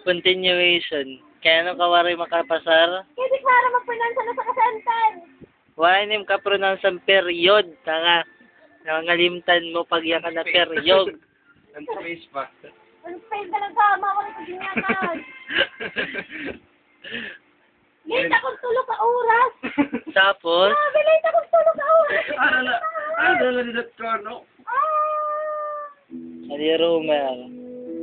Continuation. Kaya ano kawari makapasar? Kasi para mag-pronounce na sa kasantan. Wala nim ka pronounce ang period. Tanga. Nangalimtan mo pag yan ka na period. Ang space pa. Ang fail ka lang tama ko nito ginyakan. Late akong tulog ka oras. Tapos, Grabe, late akong tulog ka oras. Ano na dito ko, no? ali rumor.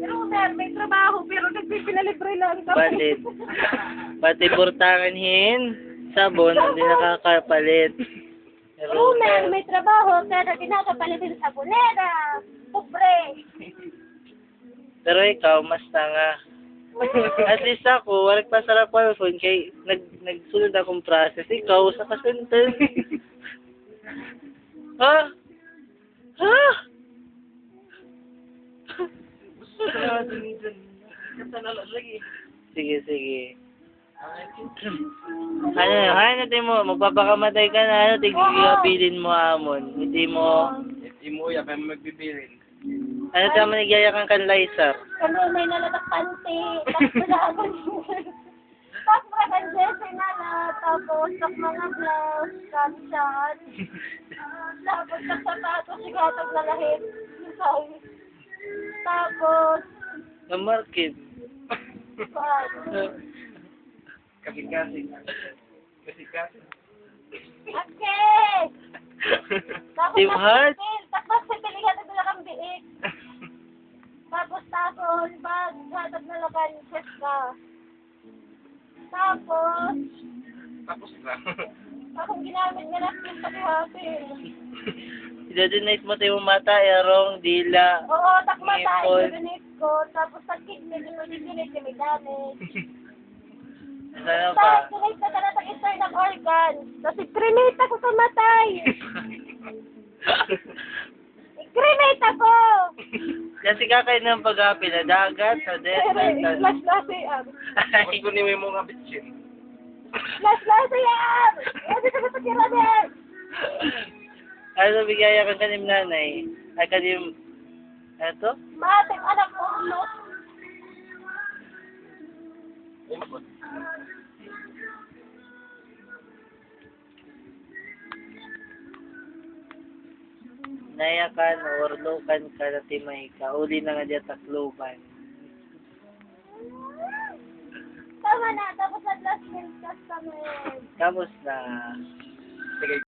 Rumer, may trabaho pero nagpipinalibre lang. Bandit. Pati burtangan hin. Sabon, hindi nakakapalit. Rumer, may trabaho pero kinakapalitin sa bunera. Pobre. Pero ikaw, mas tanga. At least ako, walang pasarap ang phone kay nagsunod akong process. Ikaw, sa kasunod. Ha? Ha? Sige, sige. Ano mo, magpapakamatay ka na, ano, tigigabilin mo amon. Hindi mo, Imuya, kaya magbibilin. ano ka mo nagyayakan kan Lysar? Kami may nalatak panty. Tapos mga jersey na na. Tapos sa mga blouse, kapsat. Tapos sa sapatos, sigatag na lahit. Tapos, Namarkit. Kasi. Kasi. okay! Tapos, Team Heart? Tapos, pipilihan na nila kang biik. Tapos, pag hatag na lang chef ka. Tapos, Tapos na. akong ginamit nga na yung pag-hapin. Idodonate mo tayo mata, erong, dila. Oo, takma tayo, Ngipon. donate ko. Tapos, pag kidney, donate may damage. Ano pa? Tapos, donate na talaga ng internal organ. Tapos, i-cremate ako sa matay. I-cremate ako! Kasi kakay ng pag-happy na dagat, sa Pero, death, flash yan. Mas kunin mo yung mga bitchin. Flash yan! Hindi ka sa kiranin! Ano bigaya kang kanim nanay? Ay kanim, ano to? Mating anak mo, ulo. Nayakan or lokan ka na timay ka. Uli na nga dyan takluban. Tama na, tapos na last minute kami. Kamusta? Sige.